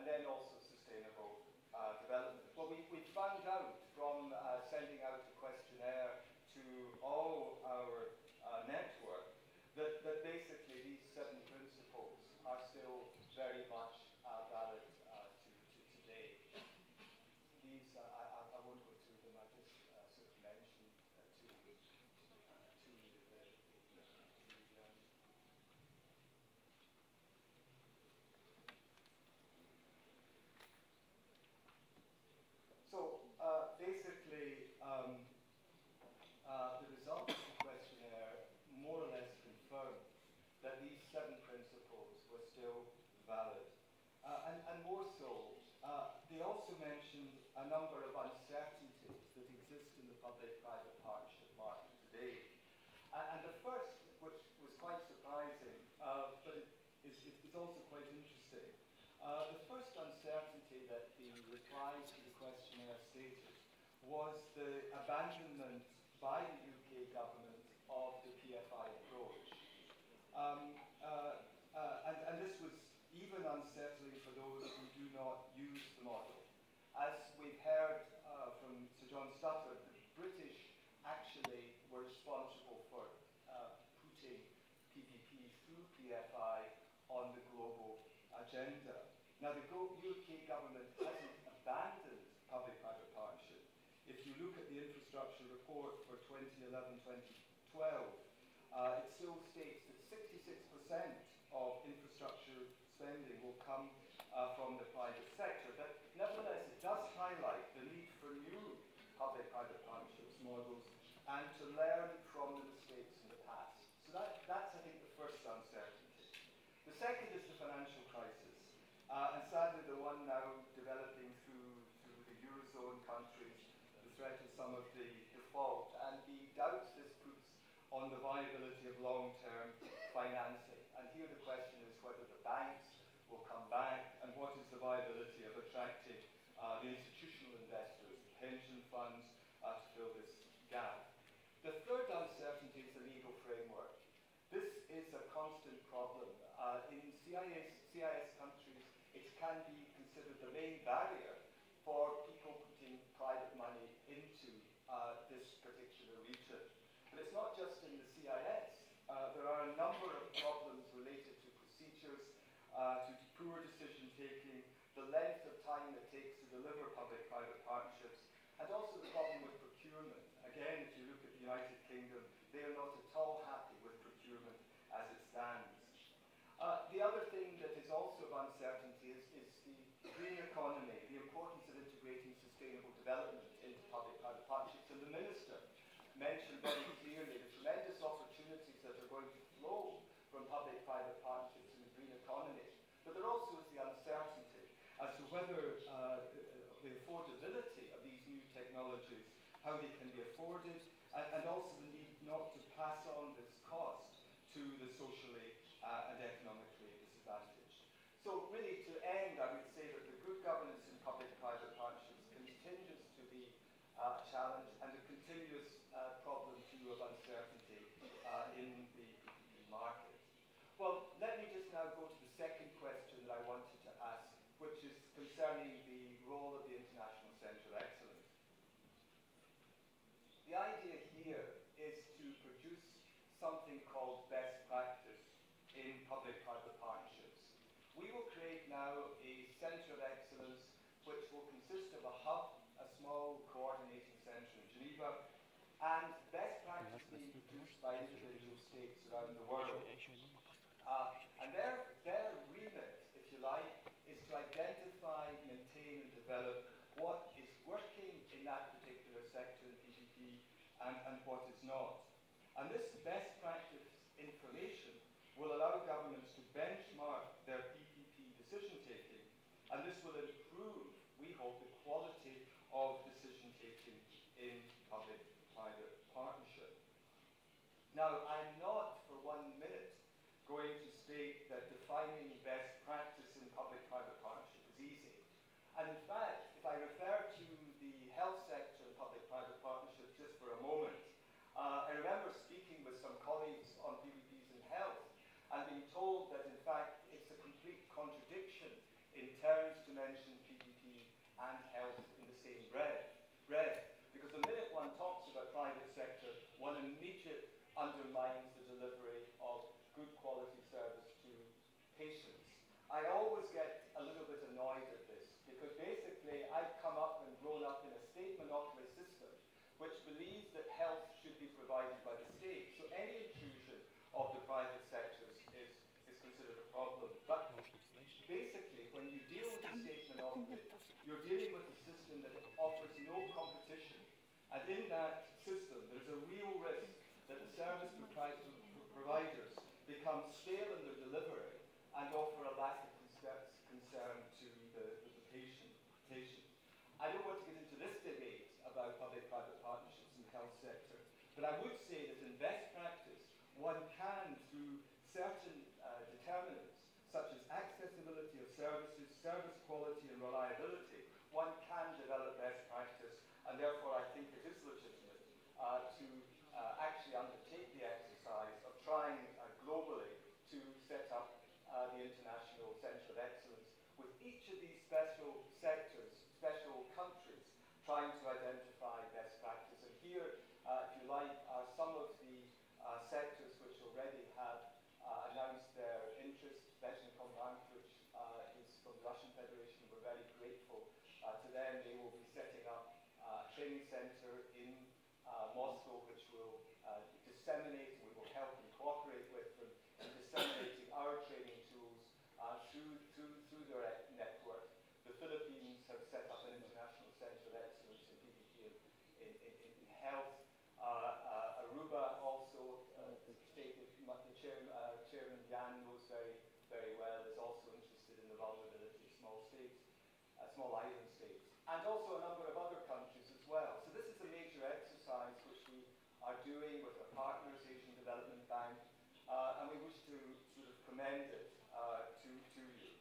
then also sustainable development. Well, we found out from sending out a questionnaire to all our network that basically these 7 principles are still very much valid to today. These, I won't go through them, I just sort of mentioned So basically, the results of the questionnaire more or less confirmed that these 7 principles were still valid. And more so, they also mentioned a number of uncertainties that exist in the public-private partnership market today. And the first, which was quite surprising, but it's also quite interesting, the first uncertainty that the replies to the questionnaire stated was the abandonment by the UK government of the PFI approach. And this was even unsettling for those who do not use the model. As we've heard from Sir John Stutter, the British actually were responsible for putting PPP through PFI on the global agenda. Now, the UK government hasn't abandoned public-private partnership. If you look at the infrastructure report for 2011-2012, it still states that 66% of infrastructure spending will come from the private sector. But nevertheless, it does highlight the need for new public-private partnerships models and to learn from the mistakes in the past. So that's, I think, the first uncertainty. The second is the financial crisis. And sadly, the one now developing through the Eurozone countries, the threat of some of the default, and the doubts this puts on the viability of long-term financing. And here the question is whether the banks will come back, and what is the viability of attracting the institutional investors, the pension funds, to fill this gap. The third uncertainty is the legal framework. This is a constant problem. In CIS countries, it can be considered the main barrier for people putting private money into this particular region. But it's not just in the CIS. There are a number of problems related to procedures, to poor decision-taking, the length of time it takes to deliver public-private partnerships, and also the problem with procurement. Again, if you look at the United Kingdom, they are not at all happy with procurement as it stands. The other thing that is also of uncertainty is the green economy, the importance of integrating sustainable development into public-private partnerships. And the Minister mentioned very clearly the tremendous opportunities that are going to flow from public-private partnerships in the green economy. But there also is the uncertainty as to whether the affordability of these new technologies, how they can be afforded, and also the need not to pass on this cost to the socially and economically disadvantaged. So really, to end, I would say that the good governance in public-private partnerships continues to be a challenge and a continuous problem too of uncertainty in the market. Well, let me just now go to the second question that I wanted to ask, which is concerning the role of the International Centre of Excellence. The idea here is to produce something called best practice in public-private partnerships. We will create now a Centre of Excellence which will consist of a hub, a small coordinating centre in Geneva, and best practice being produced by individual states around the world. And their remit, if you like, is to identify, maintain and develop what is working in that particular sector in PPP and what is not. And this best practice information will allow governments to benchmark their PPP decision-taking, and this will improve, we hope, the quality of decision-taking in public-private partnership. Now, I'm not for 1 minute going to state that defining best practice in public-private partnership is easy. And in fact, if I refer to the health sector and public-private partnership just for a moment, I remember speaking with some colleagues on PPPs in health and being told that in fact it's a complete contradiction in terms to measure mention PPP and health in the same breath. Because the minute one talks about private sector, one immediately undermines the delivery of good quality service to patients. I always get a little bit annoyed at this, because basically I've come up and grown up in a state monopoly system which believes that health should be provided by the state. So any intrusion of the private sectors is considered a problem. But basically, when you deal with the state monopoly, you're dealing with a system that offers no competition. And in that system, there's a real risk that the service providers become stale in their delivery and offer a lack of concern to the patient. I don't want to get into this debate about public-private partnerships in the health sector, but I would say that in best practice, one can, through certain determinants, such as accessibility of services, service quality and reliability, one can develop best practice, and therefore I think it is legitimate to actually undertake the exercise of trying globally to set up the International Centre of Excellence with each of these special sectors, special countries, trying to identify best practice. And here, if you like, are some of the sectors which already have announced their interest. Belgian which is from the Russian Federation. We're very grateful to them. They will be setting up a training center in Moscow, which will disseminate, and we will help and cooperate with them in disseminating our training tools through their network. The Philippines have set up an International Centre of Excellence in PPP in health. Aruba also, Chairman Yan knows very well, is also interested in the vulnerability of small island states, and also a number of other countries as well. So this is a major exercise which we are doing with our partners, Asian Development Bank, and we wish to sort of commend it to you.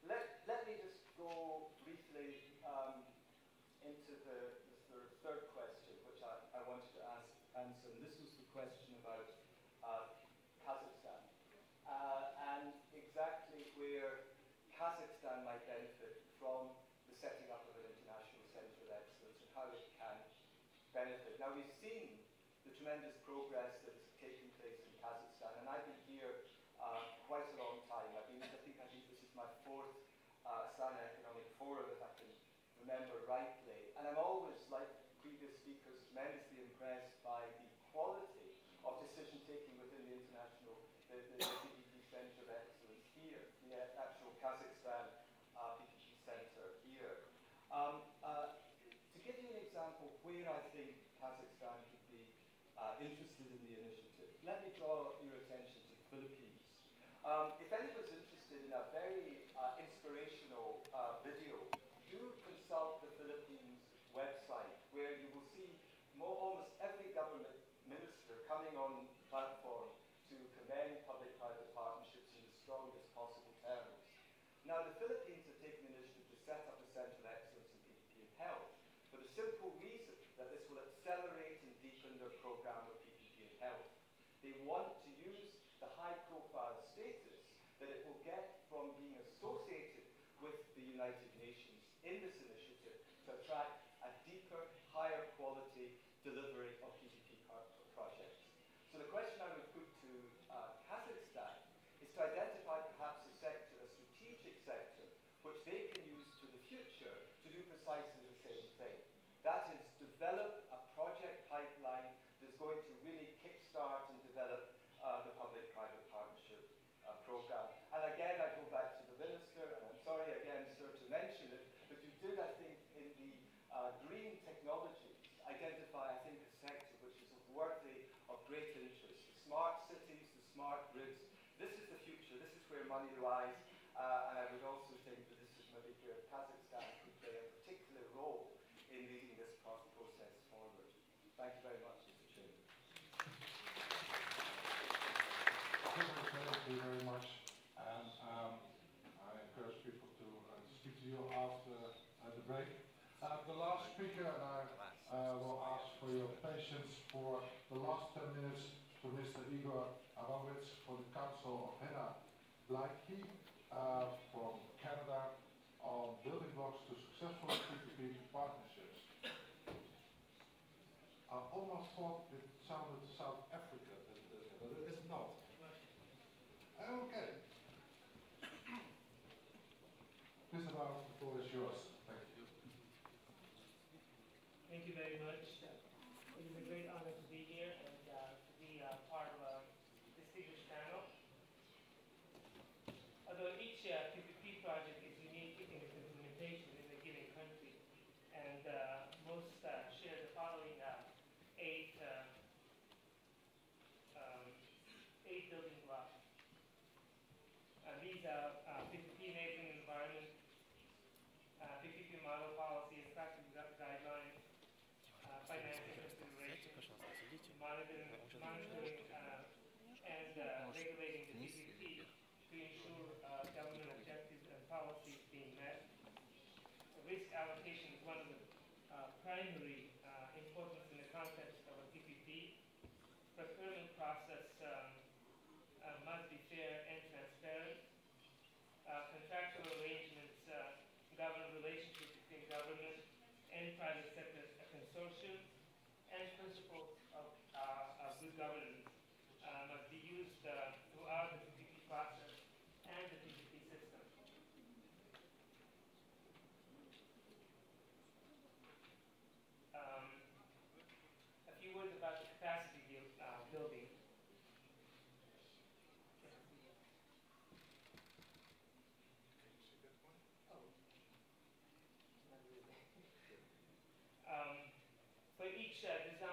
Let me just go briefly into the third question, which I wanted to answer, and this was the question about Kazakhstan, and exactly where Kazakhstan might benefit from the setting up of an International Centre of Excellence and how it can benefit. Now, we've seen the tremendous progress that is taking place in Kazakhstan, and I've been here quite a long time. I think this is my fourth Astana Economic Forum, if I can remember rightly, and I'm always, like previous speakers, tremendously impressed by the quality of decision-taking within the PPP Centre of Excellence here, the actual Kazakhstan PPP Centre here. To give you an example where I think Kazakhstan could be interested in the initiative, let me draw your attention to the Philippines. If anyone's interested in a very inspirational video, do consult the Philippines website, where you will see almost every government minister coming on platform to commend public-private partnerships in the strongest possible terms. Now, the Philippines have taken the initiative to set up a Centre of Excellence in PPP and health for the simple reason that this will accelerate and deepen their programme of PPP and health. They want to use the high-profile status that it will get from being associated with the United Nations in this initiative to attract a deeper, higher quality delivery of PPP projects. So the question I would put to Kazakhstan is to identify perhaps a sector, a strategic sector, which they can use to the future to do precisely the same thing. That is, develop a project pipeline that's going to really kickstart and develop the public-private partnership program. And again, I go back to the minister, and I'm sorry again, sir, to mention it, but you did, I think, in the green technologies, identify, I think, a sector which is worthy of great interest. The smart cities, the smart grids, this is the future, this is where money lies, and I would also think that this is maybe where Kazakhstan could play a particular role in leading this process forward. Thank you very much, Mr. Chairman. Thank you very much, and I encourage people to speak to you after the break. The last speaker, and I will ask for your patience for the last 10 minutes to Mr. Igor Abovitz for the Council of Hena Blaiky from Canada on building blocks to successful P2P partnerships. I almost thought it sounded South Africa, but it is not. Okay. Mr. Bauer, the floor is yours. Thank you. Thank you very much. It is a great honor to be here and to be part of a distinguished panel. Although each PPP project is unique in its implementation in a given country, and most share the following eight building blocks. These are PPP enabling environment, PPP model policies, practice guidelines, financial considerations, monitoring and regulating the PPP to ensure government objectives and policies being met. Risk allocation is one of the primary importance in the context of a PPP. Procurement process must be fair and transparent. Contractual arrangements govern relationships between government and private sector consortiums, and principles of good governance must be used throughout the PPP process and the PPP system. A few words about the capacity building. For each design